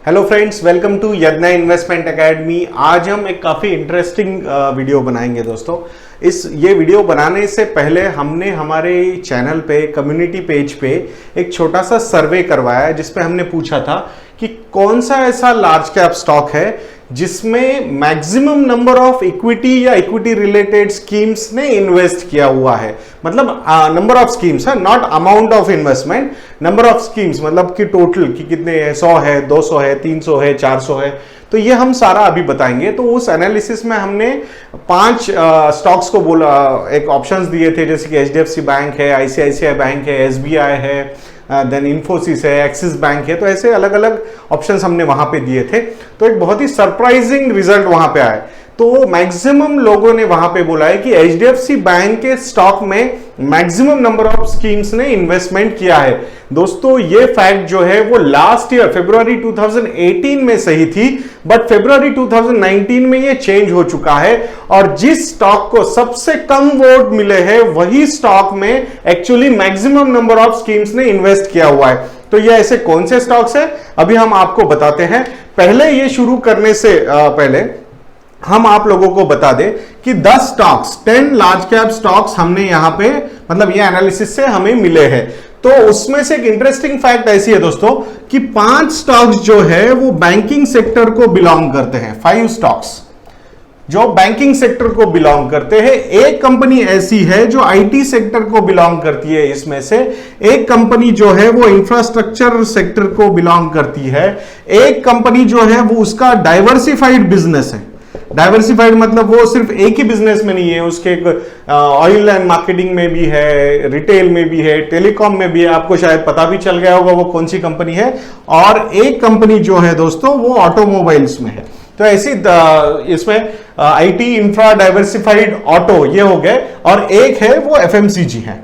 Hello friends, welcome to Yagna Investment Academy. आज हम एक काफ़ी इंटरेस्टिंग वीडियो बनाएंगे दोस्तों। ये वीडियो बनाने से पहले हमने हमारे चैनल पे कम्युनिटी पेज पे एक छोटा सा सर्वे करवाया है, जिसपे हमने पूछा था कि कौन सा ऐसा लार्ज कैप स्टॉक है जिसमें मैक्सिमम नंबर ऑफ इक्विटी या इक्विटी रिलेटेड स्कीम्स ने इन्वेस्ट किया हुआ है। मतलब नंबर ऑफ स्कीम्स है, not amount of investment, number of schemes मतलब कि टोटल कि कितने है, 100 है, 200 है, 300 है, 400 है। तो ये हम सारा अभी बताएंगे। तो उस एनालिसिस में हमने 5 स्टॉक्स को बोला, एक ऑप्शंस दिए थे, जैसे कि HDFC बैंक है, ICICI बैंक है, SBI है, देन इन्फोसिस है, एक्सिस बैंक है। तो ऐसे अलग अलग ऑप्शंस हमने वहां पे दिए थे। तो एक बहुत ही सरप्राइजिंग रिजल्ट वहां पे आए। तो मैक्सिमम लोगों ने वहां पे बोला है कि HDFC बैंक के स्टॉक में मैक्सिमम नंबर ऑफ स्कीम्स ने इन्वेस्टमेंट किया है। दोस्तों ये फैक्ट जो है वो लास्ट ईयर फरवरी 2018 में सही थी, बट फरवरी 2019 में ये चेंज हो चुका है। और जिस स्टॉक को सबसे कम वोट मिले हैं वही स्टॉक में actually maximum number of schemes ने इन्वेस्ट किया हुआ है। तो ये ऐसे कौन से स्टॉक्स है अभी हम आपको बताते हैं। पहले ये शुरू करने से पहले हम आप लोगों को बता दें कि 10 स्टॉक्स, 10 लार्ज कैप स्टॉक्स हमने यहां पे मतलब ये एनालिसिस से हमें मिले हैं। तो उसमें से एक इंटरेस्टिंग फैक्ट ऐसी है दोस्तों कि 5 स्टॉक्स जो है वो बैंकिंग सेक्टर को बिलोंग करते हैं। 5 स्टॉक्स जो बैंकिंग सेक्टर को बिलोंग करते हैं। एक कंपनी ऐसी है जो आईटी सेक्टर को बिलोंग करती है। इसमें से एक कंपनी जो है वो इंफ्रास्ट्रक्चर सेक्टर को बिलोंग करती है। एक कंपनी जो है वो उसका डाइवर्सिफाइड बिजनेस है। डाइवर्सिफाइड मतलब वो सिर्फ एक ही बिजनेस में नहीं है, उसके ऑयल एंड मार्केटिंग में भी है, रिटेल में भी है, टेलीकॉम में भी है। आपको शायद पता भी चल गया होगा वो कौन सी कंपनी है। और एक कंपनी जो है दोस्तों वो ऑटोमोबाइल्स में है। तो ऐसी इसमें आईटी, इंफ्रा, डाइवर्सिफाइड, ऑटो ये हो गए, और एक है वो एफएमसीजी है।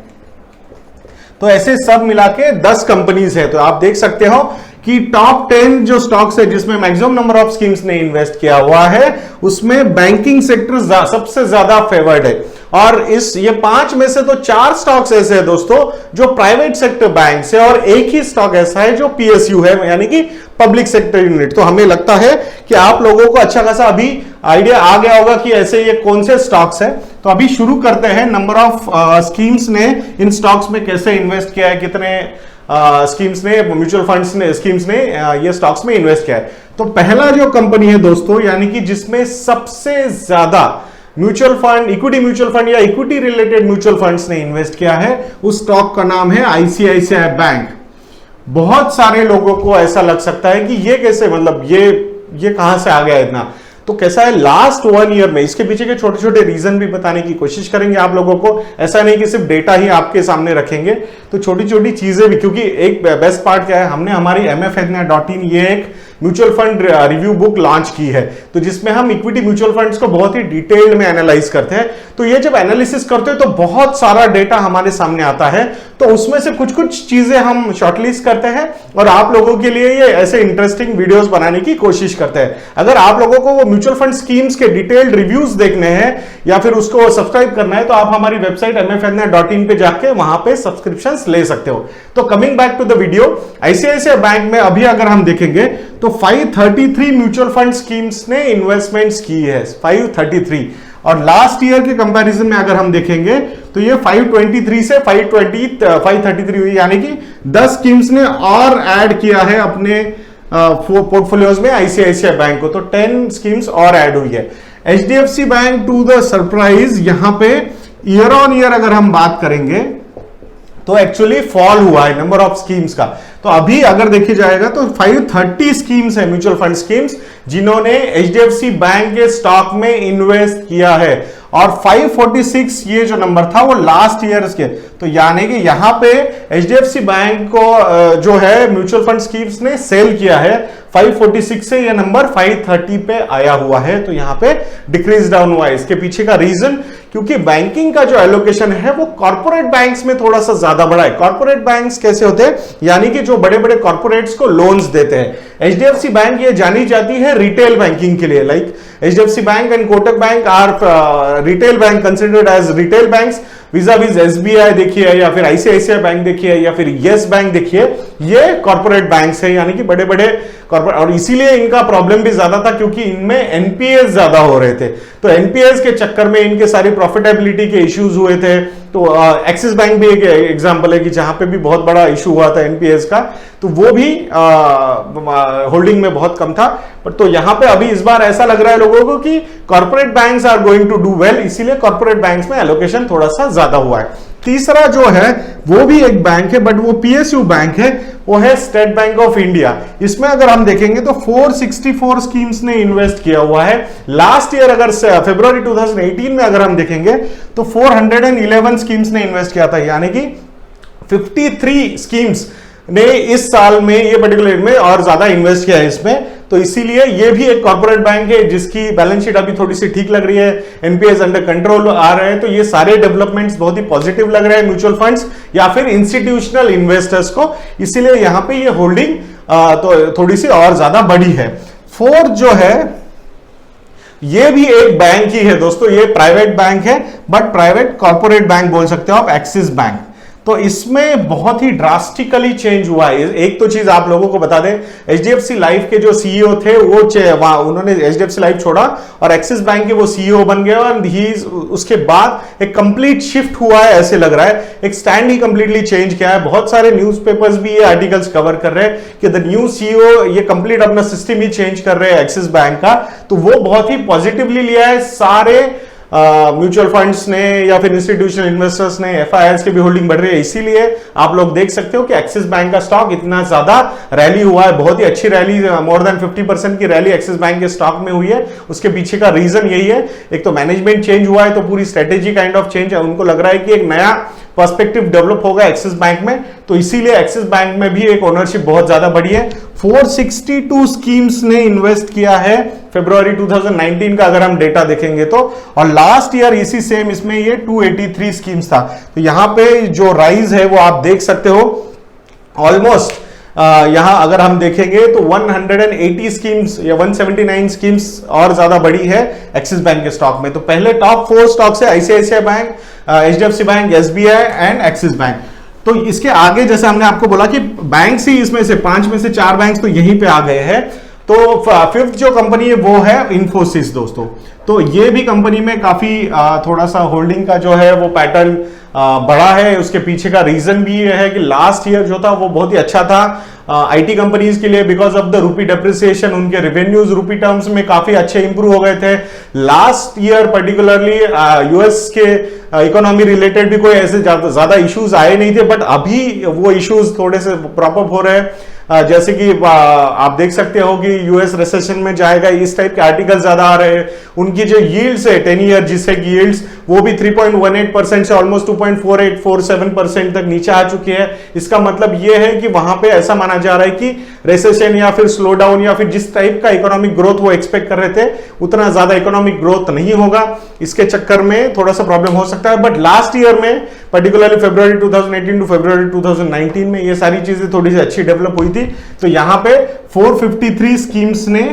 तो ऐसे सब मिला के 10 कंपनीज है। तो आप देख सकते हो कि टॉप 10 जो स्टॉक्स है जिसमें मैक्सिमम नंबर ऑफ स्कीम्स ने इन्वेस्ट किया हुआ है, उसमें बैंकिंग सेक्टर सबसे ज्यादा फेवर्ड है। और ये 5 में से तो 4 स्टॉक्स ऐसे हैं दोस्तों जो प्राइवेट सेक्टर बैंक है, और एक ही स्टॉक ऐसा है जो PSU है, यानी कि पब्लिक सेक्टर यूनिट। तो हमें लगता है कि आप लोगों को अच्छा खासा अभी आइडिया आ गया होगा कि ऐसे ये कौन से स्टॉक्स है। तो अभी शुरू करते हैं। नंबर ऑफ स्कीम्स ने इन स्टॉक्स में कैसे इन्वेस्ट किया है, कितने स्कीम्स ने, म्यूचुअल फंड्स ने, स्कीम्स ने ये स्टॉक्स में इन्वेस्ट किया है। तो पहला जो कंपनी है दोस्तों, यानी कि जिसमें सबसे ज्यादा mutual fund, equity mutual fund या इक्विटी रिलेटेड म्यूचुअल फंड्स ने इन्वेस्ट किया है, उस स्टॉक का नाम है ICICI बैंक। बहुत सारे लोगों को ऐसा लग सकता है कि ये कैसे, मतलब ये कहां से आ गया इतना। तो कैसा है, लास्ट 1 ईयर में इसके पीछे के छोटे छोटे रीजन भी बताने की कोशिश करेंगे आप लोगों को। ऐसा नहीं कि सिर्फ डेटा ही आपके सामने रखेंगे, तो छोटी छोटी चीजें भी, क्योंकि एक बेस्ट पार्ट क्या है, हमने हमारी mfyagna.in ये एक mutual fund review book launch की है, तो जिसमें हम इक्विटी म्यूचुअल फंड्स को बहुत ही डिटेल्ड में एनालाइज करते हैं। तो ये जब एनालिसिस करते हैं तो बहुत सारा डेटा हमारे सामने आता है, तो उसमें से कुछ कुछ चीजें हम शॉर्टलिस्ट करते हैं और आप लोगों के लिए ये ऐसे इंटरेस्टिंग वीडियोस बनाने की कोशिश करते हैं। अगर आप लोगों को वो म्यूचुअल फंड स्कीम्स के डिटेल्ड रिव्यूज देखने हैं या फिर उसको सब्सक्राइब करना है, तो आप हमारी वेबसाइट mfyagna.in पे जाके वहां पे सब्सक्रिप्शंस ले सकते हो। तो coming back to the video, ICICI bank में अभी अगर हम देखेंगे तो 533 म्यूचुअल फंड स्कीम्स ने इन्वेस्टमेंट्स की है, 533। और लास्ट ईयर के कंपैरिजन में अगर हम देखेंगे तो ये 523 से 533 हुई, यानी कि 10 स्कीम्स ने और ऐड किया है अपने पोर्टफोलियोज में ICICI बैंक को। तो 10 स्कीम्स और ऐड हुई है। HDFC bank to the surprise, यहां पे ईयर ऑन ईयर अगर हम बात करेंगे तो एक्चुअली फॉल हुआ है नंबर ऑफ स्कीम्स का। तो अभी अगर देखी जाएगा तो 530 स्कीम्स है, म्यूचुअल फंड स्कीम्स, जिन्होंने HDFC बैंक के स्टॉक में इन्वेस्ट किया है। और 546 ये जो नंबर था वो लास्ट ईयर के। तो यानी कि यहां पे HDFC बैंक को जो है म्यूचुअल फंड स्कीम्स ने सेल किया है, 546 से ये नंबर 530 पे आया हुआ है। तो यहां पे डिक्रीज डाउन हुआ है। इसके पीछे का रीजन, क्योंकि बैंकिंग का जो एलोकेशन है वो कॉर्पोरेट बैंक्स में थोड़ा सा ज्यादा बढ़ा है। कॉर्पोरेट बैंक्स कैसे होते हैं, यानी कि जो बड़े बड़े कॉर्पोरेट्स को लोन्स देते हैं। HDFC बैंक ये जानी जाती है रिटेल बैंकिंग के लिए। Like HDFC bank and Kotak bank are retail bank, considered as retail banks, vis a vis SBI देखिए, या फिर आईसीआईसीआई बैंक देखिए, या फिर यस बैंक देखिए, ये कॉर्पोरेट बैंक्स है, यानी कि बड़े बड़े कॉर्पोरेट, और इसीलिए इनका प्रॉब्लम भी ज्यादा था क्योंकि इनमें एनपीएस ज्यादा हो रहे थे। तो एनपीएस के चक्कर में इनके सारी प्रॉफिटेबिलिटी के इश्यूज हुए थे। तो एक्सिस बैंक भी एक एग्जांपल है कि जहां पे भी बहुत बड़ा इशू हुआ था एनपीएस का, तो वो भी होल्डिंग में बहुत कम था। पर तो यहां पे अभी इस बार ऐसा लग रहा है लोगों को कि corporate banks are going to do well, इसीलिए कॉर्पोरेट बैंक्स में एलोकेशन थोड़ा सा ज्यादा हुआ है। तीसरा जो है वो भी एक बैंक है, बट वो पीएसयू बैंक है, वो है स्टेट बैंक ऑफ इंडिया। इसमें अगर हम देखेंगे तो 464 स्कीम्स ने इन्वेस्ट किया हुआ है। लास्ट ईयर अगर फरवरी 2018 में अगर हम देखेंगे तो 411 स्कीम्स ने इन्वेस्ट किया था, यानी कि 53 स्कीम्स ने इस साल में ये पर्टिकुलर में और ज्यादा इन्वेस्ट किया है इसमें। तो इसीलिए ये भी एक कॉर्पोरेट बैंक है जिसकी बैलेंस शीट अभी थोड़ी सी ठीक लग रही है, एनपीएस अंडर कंट्रोल आ रहे हैं। तो ये सारे डेवलपमेंट्स बहुत ही पॉजिटिव लग रहे हैं म्यूचुअल फंड्स या फिर इंस्टीट्यूशनल इन्वेस्टर्स को, इसीलिए यहां पे ये होल्डिंग तो थोड़ी सी और ज्यादा बड़ी है। फोर्थ जो है ये भी एक बैंक ही है दोस्तों, ये प्राइवेट बैंक है, बट प्राइवेट कॉर्पोरेट बैंक बोल सकते हो आप, एक्सिस बैंक। तो इसमें बहुत ही ड्रास्टिकली चेंज हुआ है। एक तो चीज आप लोगों को बता दें, एचडीएफसी लाइफ के जो सीईओ थे वो उन्होंने एचडीएफसी लाइफ छोड़ा और एक्सिस बैंक के वो सीईओ बन गए, और उसके बाद एक कंप्लीट शिफ्ट हुआ है ऐसे लग रहा है, एक स्टैंड ही कंप्लीटली चेंज किया है। बहुत सारे न्यूज़पेपर्स भी ये आर्टिकल्स कवर कर रहे हैं कि द न्यू सीईओ ये कंप्लीट अपना सिस्टम ही चेंज कर रहे हैं एक्सिस बैंक का। तो वो बहुत ही पॉजिटिवली लिया है सारे म्यूचुअल फंड्स ने या फिर इंस्टीट्यूशनल इन्वेस्टर्स ने, एफआईआईस की भी होल्डिंग बढ़ रही है। इसीलिए आप लोग देख सकते हो कि एक्सिस बैंक का स्टॉक इतना ज्यादा रैली हुआ है, बहुत ही अच्छी रैली, मोर देन 50% की रैली एक्सिस बैंक के स्टॉक में हुई है। उसके पीछे का रीजन यही है, एक तो मैनेजमेंट चेंज हुआ है, तो पूरी स्ट्रेटेजी काइंड ऑफ चेंज है। उनको लग रहा है कि एक नया पर्सपेक्टिव डेवलप होगा एक्सिस बैंक में, तो इसीलिए एक्सिस बैंक में भी एक ओनरशिप बहुत ज्यादा बढ़ी है। 462 स्कीम्स ने इन्वेस्ट किया है फरवरी 2019 का अगर हम डेटा देखेंगे तो, और लास्ट ईयर इसी सेम इसमें ये 283 स्कीम्स था। तो यहां पे जो राइज है वो आप देख सकते हो, ऑलमोस्ट यहां अगर हम देखेंगे तो 180 स्कीम्स या 179 स्कीम्स और ज्यादा बढ़ी है एक्सिस बैंक के स्टॉक में। तो पहले टॉप 4 स्टॉक्स है ICICI bank, HDFC bank, SBI and axis bank. तो इसके आगे जैसे हमने आपको बोला कि बैंक्स ही इसमें से 5 में से 4 बैंक्स तो यहीं पे आ गए हैं। तो फिफ्थ जो कंपनी है वो है इन्फोसिस दोस्तों। तो ये भी कंपनी में काफी थोड़ा सा होल्डिंग का जो है वो पैटर्न बड़ा है। उसके पीछे का रीजन भी ये है कि लास्ट ईयर जो था वो बहुत ही अच्छा था आईटी कंपनीज के लिए, because of the rupee depreciation उनके रेवेन्यूज रूपी टर्म्स में काफी अच्छे इंप्रूव हो गए थे। लास्ट ईयर पर्टिकुलरली यूएस के इकोनॉमी रिलेटेड भी कोई ऐसे ज्यादा इश्यूज आए नहीं थे, बट अभी वो इश्यूज थोड़े से प्रॉप अप हो रहे हैं। जैसे कि आप देख सकते हो कि यूएस रिसेशन में जाएगा, इस टाइप के आर्टिकल ज्यादा आ रहे हैं। उनकी जो यील्ड्स है 10 ईयर जिससे की यील्ड्स वो भी 3.18% से ऑलमोस्ट 2.4847% तक नीचे आ चुकी है। इसका मतलब ये है कि वहां पे ऐसा माना जा रहा है कि रिसेशन या फिर स्लो डाउन या फिर जिस टाइप का इकोनॉमिक ग्रोथ वो एक्सपेक्ट कर रहे थे उतना ज्यादा इकोनॉमिक ग्रोथ नहीं होगा। इसके चक्कर में थोड़ा सा प्रॉब्लम हो सकता है। बट लास्ट ईयर में पर्टिकुलरली फरवरी 2018 टू फरवरी 2019 में ये सारी चीजें थोड़ी सी अच्छी डेवलप हुई थी। तो यहां पे 453 स्कीम्स ने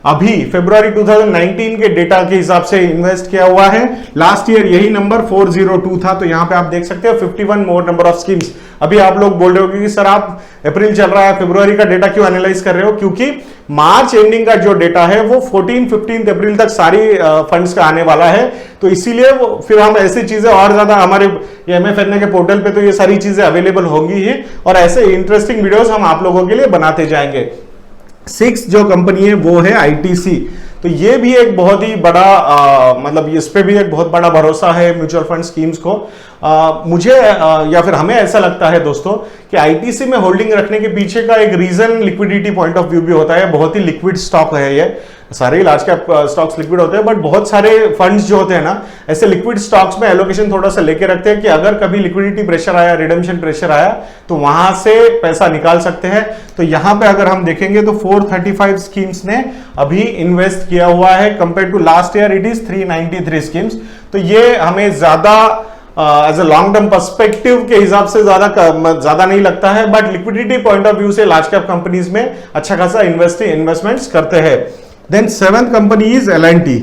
अभी फरवरी 2019 के डेटा के हिसाब से इन्वेस्ट किया हुआ है। लास्ट ईयर यही नंबर 402 था। तो यहां पे आप देख सकते हो 51 मोर नंबर ऑफ स्कीम्स। अभी आप लोग बोल रहे हो कि सर आप अप्रैल चल रहा है, फरवरी का डेटा क्यों एनालाइज कर रहे हो? क्योंकि मार्च एंडिंग का जो डेटा है वो 14-15 अप्रैल तक सारी फंड्स का आने वाला है। तो इसीलिए फिर हम ऐसी चीजें और ज्यादा हमारे एमएफएनए के पोर्टल पे तो ये सारी चीजें अवेलेबल होंगी ही, और ऐसे इंटरेस्टिंग वीडियोस हम आप लोगों के लिए बनाते जाएंगे। 6 जो कंपनी है वो है आईटीसी। तो ये भी एक बहुत ही बड़ा मतलब इस पे भी एक बहुत बड़ा भरोसा है म्यूचुअल फंड स्कीम्स को। मुझे या फिर हमें ऐसा लगता है दोस्तों कि आईटीसी में होल्डिंग रखने के पीछे का एक reason liquidity point of view भी होता है। बहुत ही लिक्विड स्टॉक है ये, सारे लार्ज कैप स्टॉक्स लिक्विड होते हैं, बट बहुत सारे फंड्स जो होते हैं ना ऐसे लिक्विड स्टॉक्स में एलोकेशन थोड़ा सा लेके रखते हैं कि अगर कभी लिक्विडिटी प्रेशर आया, रिडेम्पशन प्रेशर आया तो वहां से पैसा निकाल सकते हैं। तो यहां पे अगर हम देखेंगे तो 435 स्कीम्स ने अभी इन्वेस्ट किया हुआ है, compare to last year it is 393 schemes. तो ये हमें ज्यादा as a long term perspective के हिसाब से ज्यादा नहीं लगता है, but liquidity point of view से लार्ज कैप कंपनीज में अच्छा खासा इन्वेस्टमेंट्स करते हैं। Then 7th company is L and T.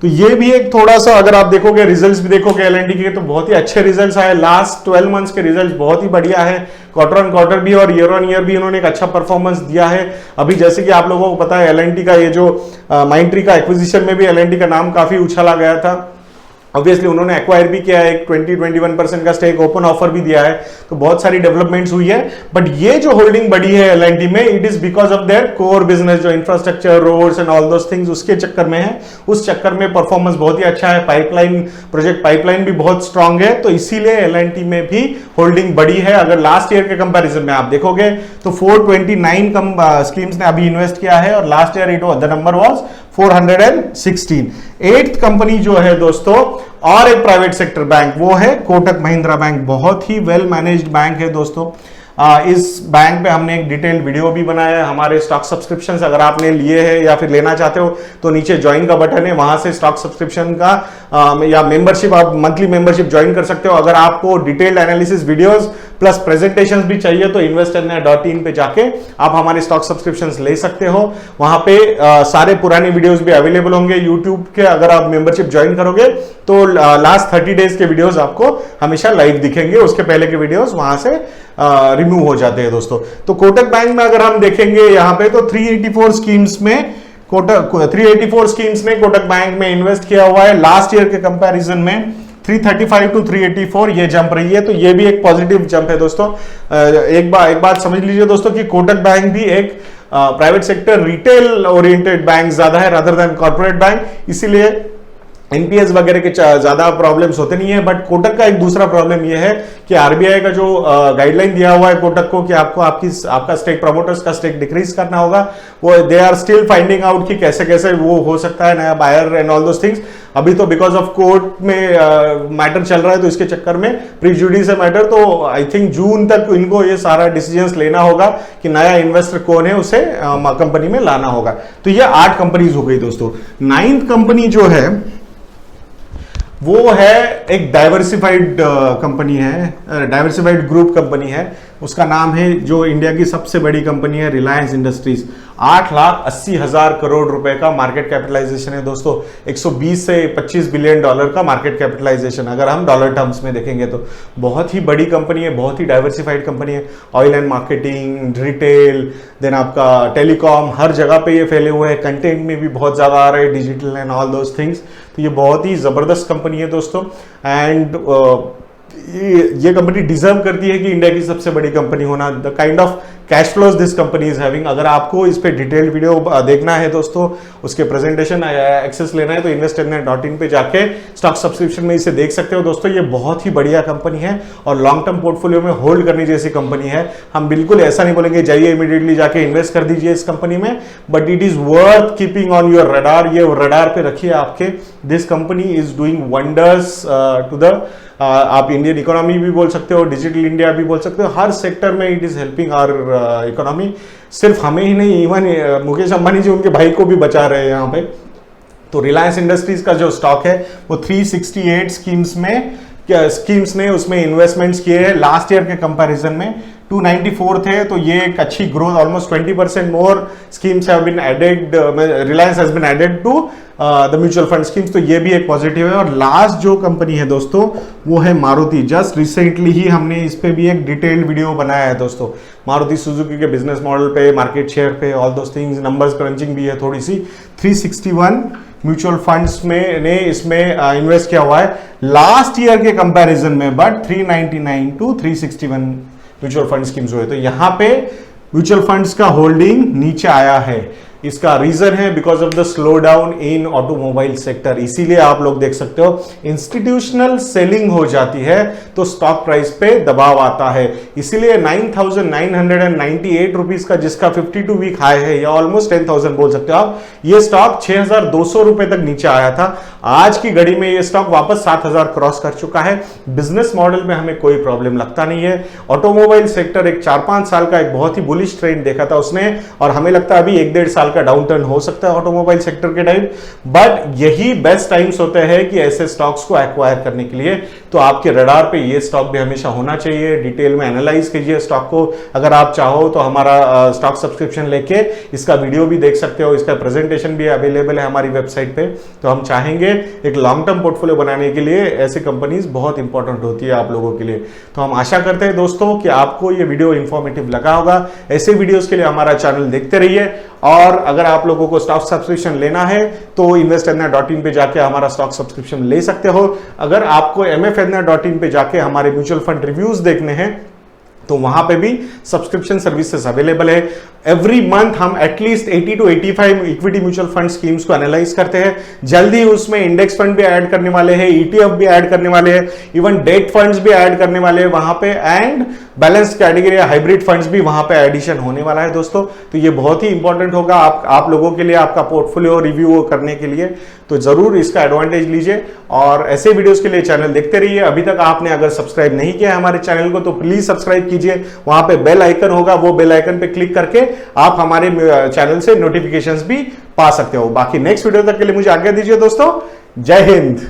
तो ये भी एक थोड़ा सा, अगर आप देखोगे रिजल्ट्स भी देखोगे एल&टी के, तो बहुत ही अच्छे रिजल्ट्स आए। लास्ट 12 मंथ्स के रिजल्ट्स बहुत ही बढ़िया है, क्वार्टर ऑन क्वार्टर भी और ईयर ऑन ईयर भी इन्होंने एक अच्छा परफॉर्मेंस दिया है। अभी जैसे कि आप लोगों को पता है एल&टी का ये जो माइंडट्री का एक्विजिशन में भी एल&टी का नाम काफी उछाला गया था। ऑब्वियसली उन्होंने एक्वायर भी किया है, एक 20-21% का स्टेक ओपन ऑफर भी दिया है, तो बहुत सारी डेवलपमेंट्स हुई है। बट ये जो होल्डिंग बढ़ी है एल&टी में, it is because of their core business, जो infrastructure, roads and all those things, उसके चक्कर में है। उस चक्कर में परफॉर्मेंस बहुत ही अच्छा है, पाइपलाइन, प्रोजेक्ट पाइपलाइन भी बहुत स्ट्रांग है, तो इसीलिए एल&टी में भी होल्डिंग बढ़ी है। अगर लास्ट ईयर के कंपैरिजन में आप देखोगे तो 429 स्कीम्स ने अभी इन्वेस्ट किया है, और last year the number was 416। 8th company जो है दोस्तों, और एक प्राइवेट सेक्टर बैंक, वो है कोटक महिंद्रा बैंक। बहुत ही वेल मैनेज्ड बैंक है दोस्तों। इस बैंक पे हमने एक डिटेल वीडियो भी बनाया है। हमारे स्टॉक सब्सक्रिप्शंस अगर आपने लिए हैं या फिर लेना चाहते हो तो नीचे ज्वाइन का बटन है, वहां से स्टॉक सब्सक्रिप्शन का या मेंबरशिप, आप मंथली मेंबरशिप ज्वाइन कर सकते हो। अगर आपको detailed analysis videos plus presentations भी चाहिए तो investindia.in पे जाके आप हमारे स्टॉक सब्सक्रिप्शंस ले सकते हो। वहां पे सारे पुराने वीडियोस भी अवेलेबल होंगे यूट्यूब के। अगर आप मेंबरशिप ज्वाइन करोगे तो लास्ट 30 डेज के वीडियोस आपको हमेशा लाइव दिखेंगे, उसके पहले के वीडियोस वहां से रिमूव हो जाते हैं दोस्तों। तो कोटक बैंक में अगर हम देखेंगे यहाँ पे, तो 384 स्कीम्स में 384 स्कीम्स ने कोटक बैंक में इन्वेस्ट किया हुआ है। लास्ट ईयर के कंपैरिजन में 335 टू 384 ये जंप रही है, तो ये भी एक पॉजिटिव जंप है दोस्तों। एक बात समझ लीजिए दोस्तों कि कोटक बैंक भी एक private sector retail oriented bank ज्यादा है रादर देन कॉर्पोरेट बैंक, इसीलिए एनपीएस वगैरह के ज्यादा प्रॉब्लम्स होते नहीं है। बट कोटक का एक दूसरा प्रॉब्लम यह है कि आरबीआई का जो गाइडलाइन दिया हुआ है कोटक को कि आपको आपका स्टेक, प्रमोटर्स का स्टेक डिक्रीज करना होगा, वो दे आर स्टिल फाइंडिंग आउट कि कैसे कैसे वो हो सकता है, नया buyer and all those things. अभी तो बिकॉज ऑफ कोर्ट में मैटर चल रहा है, तो इसके चक्कर में प्रीजुडिस है मैटर, तो आई थिंक जून तक इनको ये सारा डिसीजंस लेना होगा कि नया इन्वेस्टर कौन है, उसे कंपनी में लाना होगा। तो ये 8 कंपनीज हो गई दोस्तों। 9th कंपनी जो है वो है एक डाइवर्सिफाइड कंपनी है, डाइवर्सिफाइड ग्रुप कंपनी है। उसका नाम है, जो इंडिया की सबसे बड़ी कंपनी है, रिलायंस इंडस्ट्रीज। 8,80,000 करोड़ रुपए का मार्केट कैपिटलाइजेशन है दोस्तों। 120 से 25 बिलियन डॉलर का मार्केट कैपिटलाइजेशन, अगर हम डॉलर टर्म्स में देखेंगे तो बहुत ही बड़ी कंपनी है, बहुत ही डाइवर्सिफाइड कंपनी है। Oil and marketing, retail, then आपका टेलीकॉम, हर जगह पे ये फैले हुए हैं। कंटेंट में भी बहुत ज्यादा आ रहे हैं, digital and all those things. तो ये बहुत ही जबरदस्त कंपनी है दोस्तों। एंड ये कंपनी डिजर्व करती है कि इंडिया की सबसे बड़ी कंपनी होना। The kind of cash flows this company is having. अगर आपको इस पे डिटेल्ड वीडियो देखना है दोस्तों, उसके प्रेजेंटेशन एक्सेस लेना है, तो investindia.in पे जाके स्टॉक सब्सक्रिप्शन में इसे देख सकते हो दोस्तों। ये बहुत ही बढ़िया कंपनी है और लॉन्ग टर्म पोर्टफोलियो में होल्ड करने जैसी कंपनी है। हम बिल्कुल ऐसा नहीं बोलेंगे जाइए इमीडिएटली जाके इन्वेस्ट कर दीजिए इस कंपनी में, but it is worth keeping on your radar. ये रडार पे रखिए आपके। This company is doing wonders to the, आप इंडियन इकोनॉमी भी बोल सकते हो, डिजिटल इंडिया भी बोल सकते हो, हर सेक्टर में it is helping our economy. सिर्फ हमें ही नहीं, इवन मुकेश अंबानी जी उनके भाई को भी बचा रहे हैं यहाँ पे। तो रिलायंस इंडस्ट्रीज का जो स्टॉक है वो 368 स्कीम्स ने उसमें इन्वेस्टमेंट्स किए हैं। लास्ट ईयर के कंपैरिजन में 294 थे, तो ये एक अच्छी growth, almost 20% more schemes have been added, Reliance has been added to the mutual fund schemes, तो ये भी एक पॉजिटिव है। और लास्ट जो कंपनी है दोस्तों वो है मारुति। जस्ट रिसेंटली ही हमने इस पे भी एक डिटेल्ड वीडियो बनाया है दोस्तों, मारुति सुजुकी के बिजनेस मॉडल पे, मार्केट शेयर पे, all those things, numbers crunching भी है थोड़ी सी। 361 म्यूचुअल फंड्स में ने इसमें इन्वेस्ट किया हुआ है लास्ट ईयर के कंपैरिजन में, but 399 to 361 mutual fund schemes हुए। तो यहां पे म्यूचुअल फंड्स का होल्डिंग नीचे आया है। इसका रीजन है because of the slow down in automobile sector. इसीलिए आप लोग देख सकते हो इंस्टीट्यूशनल सेलिंग हो जाती है तो स्टॉक प्राइस पे दबाव आता है। इसीलिए 9,998 रुपीज का, जिसका 52 वीक हाई है या ऑलमोस्ट 10,000 बोल सकते हो आप, ये स्टॉक 6,200 रुपए तक नीचे आया था। आज की घड़ी में ये स्टॉक वापस 7,000 क्रॉस कर चुका है। बिजनेस मॉडल में हमें कोई प्रॉब्लम लगता नहीं है। ऑटोमोबाइल सेक्टर एक 4-5 साल का एक बहुत ही बुलिश ट्रेंड देखा था उसने, और हमें लगता है अभी 1-1.5 साल का डाउनटर्न हो सकता है ऑटोमोबाइल सेक्टर के टाइम, बट यही बेस्ट टाइम्स होते हैं कि ऐसे स्टॉक्स को एक्वायर करने के लिए। तो आपके रडार पे ये स्टॉक भी हमेशा होना चाहिए। डिटेल में एनालाइज कीजिए स्टॉक को। अगर आप चाहो तो हमारा स्टॉक सब्सक्रिप्शन लेके इसका वीडियो भी देख सकते हो, इसका प्रेजेंटेशन भी अवेलेबल है हमारी वेबसाइट पे। तो हम चाहेंगे एक लॉन्ग टर्म पोर्टफोलियो बनाने के लिए ऐसी कंपनीज बहुत इंपॉर्टेंट होती है आप लोगों के लिए। तो हम आशा करते हैं दोस्तों कि आपको ये वीडियो इंफॉर्मेटिव लगा होगा। ऐसे वीडियोस के लिए हमारा चैनल देखते रहिए, और अगर आप लोगों को स्टॉक सब्सक्रिप्शन लेना है तो investorna.in पे जाके हमारा स्टॉक सब्सक्रिप्शन ले सकते हो। अगर आपको mfna.in पे जाके हमारे म्यूचुअल फंड रिव्यूज देखने हैं तो वहां पे भी सब्सक्रिप्शन सर्विसेज अवेलेबल है। एवरी मंथ हम at least 80 to 85 equity mutual fund schemes को एनालाइज करते हैं। जल्दी उसमें इंडेक्स फंड भी ऐड करने वाले हैं, ETF भी ऐड करने वाले हैं, इवन डेट फंड्स भी ऐड करने वाले हैं वहां पे, and balance category hybrid funds भी वहां पे एडिशन होने वाला है दोस्तों। तो ये बहुत ही इंपॉर्टेंट होगा आप लोगों के लिए, आपका पोर्टफोलियो रिव्यू करने के लिए। तो जरूर इसका एडवांटेज लीजिए और ऐसे वीडियोस के लिए चैनल देखते रहिए। अभी तक आपने अगर सब्सक्राइब नहीं किया है हमारे चैनल को तो प्लीज सब्सक्राइब कीजिए। वहां पे बेल आइकन होगा, वो बेल आइकन पे क्लिक करके आप हमारे चैनल से नोटिफिकेशंस भी पा सकते हो। बाकी नेक्स्ट वीडियो तक के लिए मुझे आज्ञा दीजिए दोस्तों। जय हिंद।